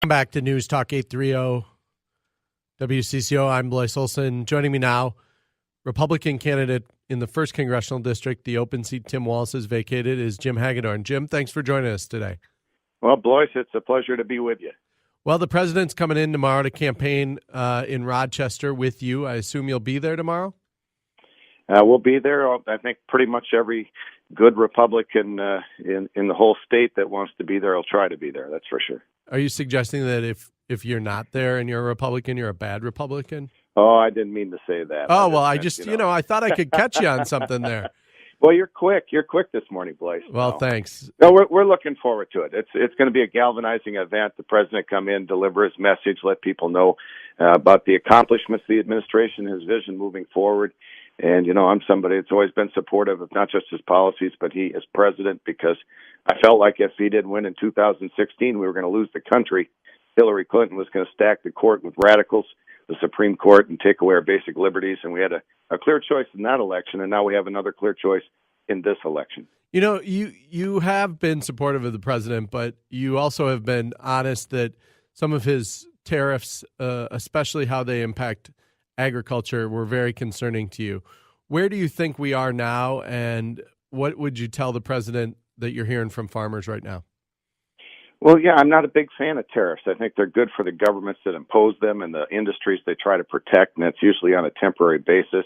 Welcome back to News Talk 830 WCCO. I'm Blois Olson. Joining me now, Republican candidate in the 1st Congressional District, the open seat Tim Walz has vacated, is Jim Hagedorn. Jim, thanks for joining us today. Well, Blois, it's a pleasure to be with you. Well, the president's coming in tomorrow to campaign in Rochester with you. I assume you'll be there tomorrow? We'll be there. I think pretty much every good Republican in the whole state that wants to be there will try to be there. That's for sure. Are you suggesting that if you're not there and you're a Republican, you're a bad Republican? Oh, I didn't mean to say that. Oh, well, I just, I thought I could catch you on something there. Well, you're quick. You're quick this morning, Blois. Well, thanks. No, we're looking forward to it. It's going to be a galvanizing event. The president come in, deliver his message, let people know about the accomplishments of the administration, his vision moving forward. And, I'm somebody that's always been supportive of not just his policies, but he as president, because I felt like if he did win in 2016, we were going to lose the country. Hillary Clinton was going to stack the court with radicals, the Supreme Court, and take away our basic liberties. And we had a clear choice in that election, and now we have another clear choice in this election. You have been supportive of the president, but you also have been honest that some of his tariffs, especially how they impact agriculture, were very concerning to you. Where do you think we are now, and what would you tell the president that you're hearing from farmers right now? Well, yeah, I'm not a big fan of tariffs. I think they're good for the governments that impose them and the industries they try to protect, and that's usually on a temporary basis.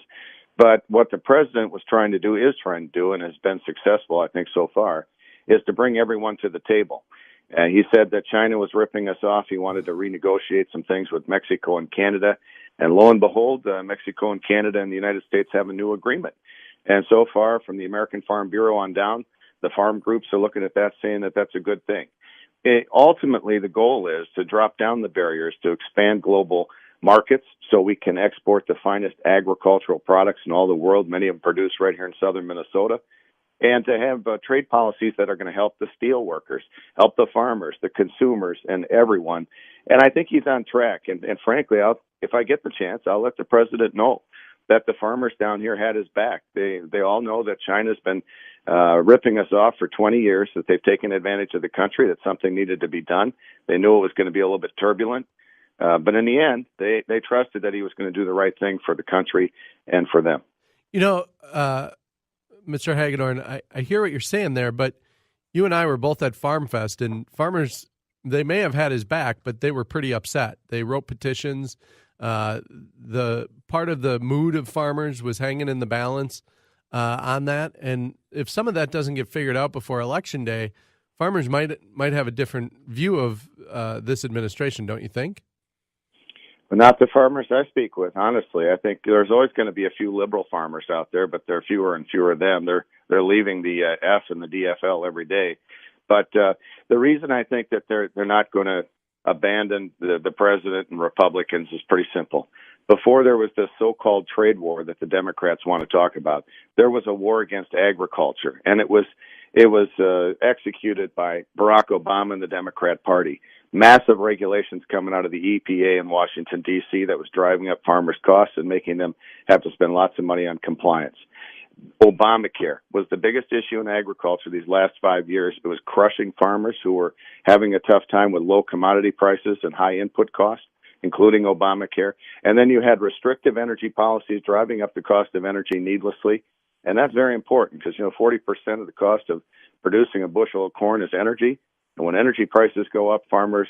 But what the president is trying to do, and has been successful, I think, so far, is to bring everyone to the table. He said that China was ripping us off. He wanted to renegotiate some things with Mexico and Canada. And lo and behold, Mexico and Canada and the United States have a new agreement. And so far, from the American Farm Bureau on down, the farm groups are looking at that, saying that that's a good thing. Ultimately, the goal is to drop down the barriers, to expand global markets so we can export the finest agricultural products in all the world, many of them produced right here in southern Minnesota, and to have trade policies that are going to help the steel workers, help the farmers, the consumers, and everyone. And I think he's on track. And frankly, if I get the chance, I'll let the president know that the farmers down here had his back. They all know that China's been ripping us off for 20 years, that they've taken advantage of the country, that something needed to be done. They knew it was going to be a little bit turbulent. But in the end, they trusted that he was going to do the right thing for the country and for them. Mr. Hagedorn, I hear what you're saying there, but you and I were both at Farm Fest, and farmers, they may have had his back, but they were pretty upset. They wrote petitions. The part of the mood of farmers was hanging in the balance on that. And if some of that doesn't get figured out before Election Day, farmers might have a different view of this administration, don't you think? But not the farmers I speak with, honestly. I think there's always going to be a few liberal farmers out there, but there are fewer and fewer of them. They're leaving the F and the DFL every day. But the reason I think that they're not going to abandon the president and Republicans is pretty simple. Before there was this so-called trade war that the Democrats want to talk about, there was a war against agriculture, and it was executed by Barack Obama and the Democrat Party. Massive regulations coming out of the EPA in Washington, D.C. that was driving up farmers' costs and making them have to spend lots of money on compliance. Obamacare was the biggest issue in agriculture these last 5 years. It was crushing farmers who were having a tough time with low commodity prices and high input costs, including Obamacare. And then you had restrictive energy policies driving up the cost of energy needlessly. And that's very important because, 40% of the cost of producing a bushel of corn is energy. And when energy prices go up, farmers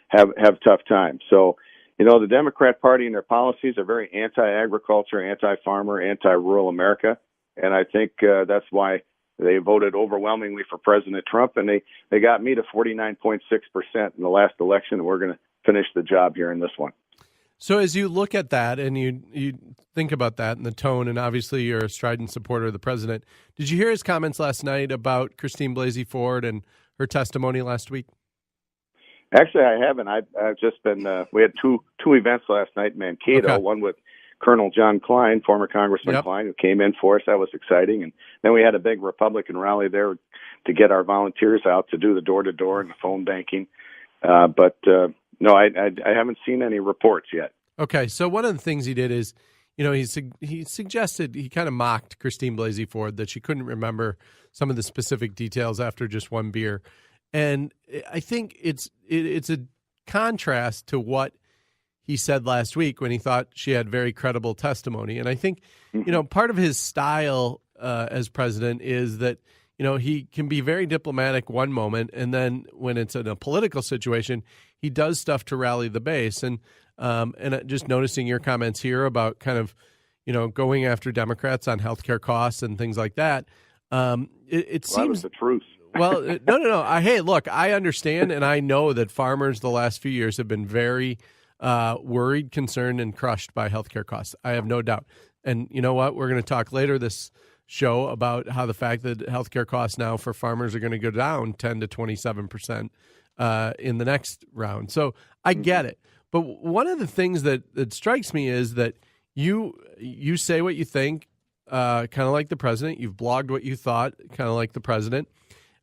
have tough times. So, the Democrat Party and their policies are very anti-agriculture, anti-farmer, anti-rural America. And I think that's why they voted overwhelmingly for President Trump. And they got me to 49.6% in the last election. And we're going to finish the job here in this one. So as you look at that and you think about that and the tone, and obviously you're a strident supporter of the president, did you hear his comments last night about Christine Blasey Ford and her testimony last week? Actually, I haven't. I've just been. We had two events last night in Mankato. Okay. One with Colonel John Klein, former Congressman Klein, who came in for us. That was exciting. And then we had a big Republican rally there to get our volunteers out to do the door-to-door and the phone banking. No, I haven't seen any reports yet. Okay, so one of the things he did is, he suggested, he kind of mocked Christine Blasey Ford that she couldn't remember some of the specific details after just one beer. And I think it's a contrast to what he said last week when he thought she had very credible testimony. And I think, part of his style as president is that, he can be very diplomatic one moment, and then when it's in a political situation, he does stuff to rally the base. And just noticing your comments here about kind of, going after Democrats on healthcare costs and things like that. It seems that was the truth. Well, no. Hey, look, I understand, and I know that farmers the last few years have been very worried, concerned, and crushed by healthcare costs. I have no doubt. And you know what? We're going to talk later this show about how the fact that healthcare costs now for farmers are going to go down 10 to 27% in the next round. So I get it. But one of the things that strikes me is that you say what you think, kind of like the president. You've blogged what you thought, kind of like the president.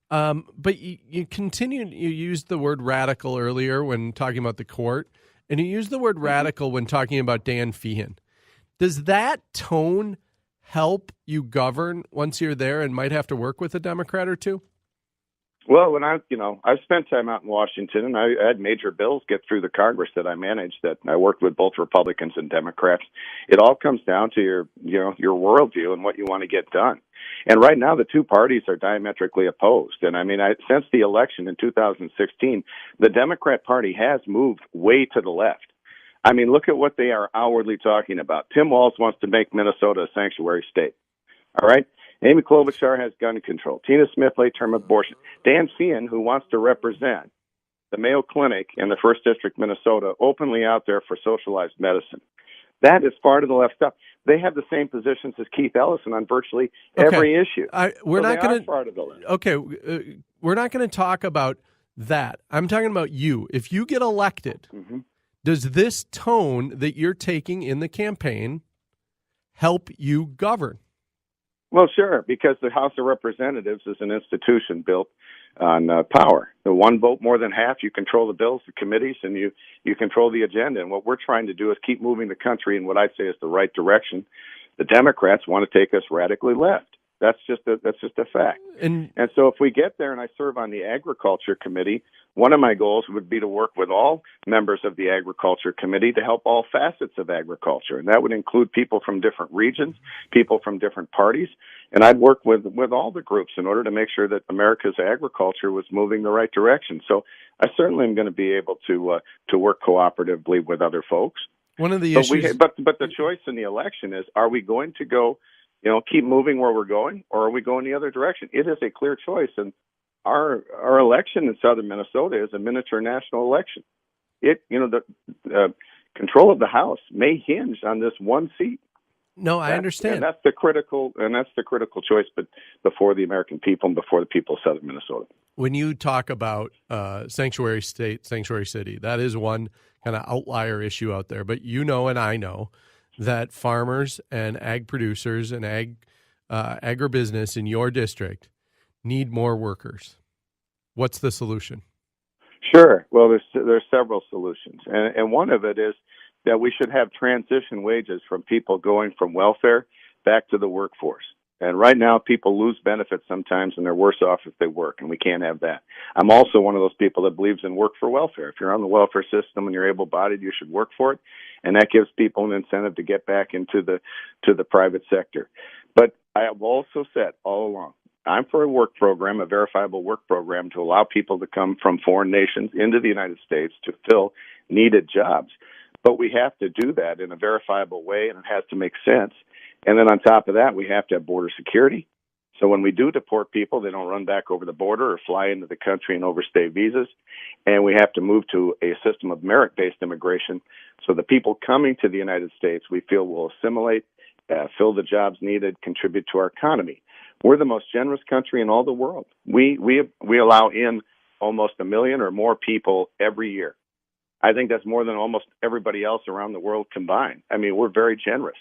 But you used the word radical earlier when talking about the court, and you used the word radical when talking about Dan Feehan. Does that tone help you govern once you're there and might have to work with a Democrat or two? Well, when I've spent time out in Washington, and I had major bills get through the Congress that I managed, that I worked with both Republicans and Democrats. It all comes down to your worldview and what you want to get done. And right now, the two parties are diametrically opposed. And since the election in 2016, the Democrat Party has moved way to the left. Look at what they are outwardly talking about. Tim Walz wants to make Minnesota a sanctuary state. All right? Amy Klobuchar has gun control. Tina Smith, late-term abortion. Dan Feehan, who wants to represent the Mayo Clinic in the 1st District, Minnesota, openly out there for socialized medicine. That is far to the left stuff. They have the same positions as Keith Ellison on virtually every issue. We're not going to far to the left. Okay, we're not going to talk about that. I'm talking about you. If you get elected, does this tone that you're taking in the campaign help you govern? Well, sure, because the House of Representatives is an institution built on power. The one vote more than half, you control the bills, the committees, and you control the agenda. And what we're trying to do is keep moving the country in what I'd say is the right direction. The Democrats want to take us radically left. That's just a fact. And so if we get there, and I serve on the Agriculture Committee, one of my goals would be to work with all members of the Agriculture Committee to help all facets of agriculture. And that would include people from different regions, people from different parties. And I'd work with all the groups in order to make sure that America's agriculture was moving the right direction. So I certainly am going to be able to work cooperatively with other folks. One of the issues, but the choice in the election is: are we going to go, keep moving where we're going, or are we going the other direction? It is a clear choice, and our election in southern Minnesota is a miniature national election. The control of the House may hinge on this one seat. No, I understand. And that's the critical choice, but before the American people and before the people of southern Minnesota. When you talk about sanctuary state, sanctuary city, that is one kind of outlier issue out there. But and I know that farmers and ag producers and agribusiness in your district need more workers. What's the solution? Sure. Well, there's several solutions, and one of it is that we should have transition wages from people going from welfare back to the workforce. And right now, people lose benefits sometimes, and they're worse off if they work, and we can't have that. I'm also one of those people that believes in work for welfare. If you're on the welfare system and you're able-bodied, you should work for it, and that gives people an incentive to get back into the private sector. But I have also said all along, I'm for a work program, a verifiable work program, to allow people to come from foreign nations into the United States to fill needed jobs. But we have to do that in a verifiable way, and it has to make sense. And then on top of that, we have to have border security. So when we do deport people, they don't run back over the border or fly into the country and overstay visas. And we have to move to a system of merit-based immigration so the people coming to the United States we feel will assimilate, fill the jobs needed, contribute to our economy. We're the most generous country in all the world. We allow in almost 1 million or more people every year. I think that's more than almost everybody else around the world combined. We're very generous.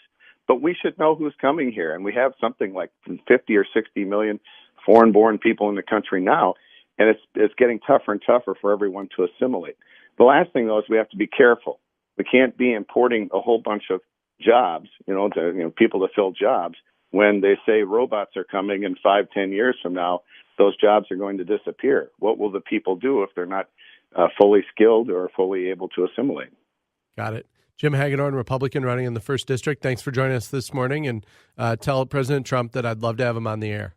But we should know who's coming here, and we have something like 50 or 60 million foreign-born people in the country now, and it's getting tougher and tougher for everyone to assimilate. The last thing, though, is we have to be careful. We can't be importing a whole bunch of jobs, people to fill jobs, when they say robots are coming in 5-10 years from now. Those jobs are going to disappear. What will the people do if they're not fully skilled or fully able to assimilate. Got it. Jim Hagedorn, Republican, running in the 1st District. Thanks for joining us this morning, and tell President Trump that I'd love to have him on the air.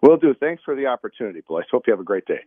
Will do. Thanks for the opportunity, Blythe. Hope you have a great day.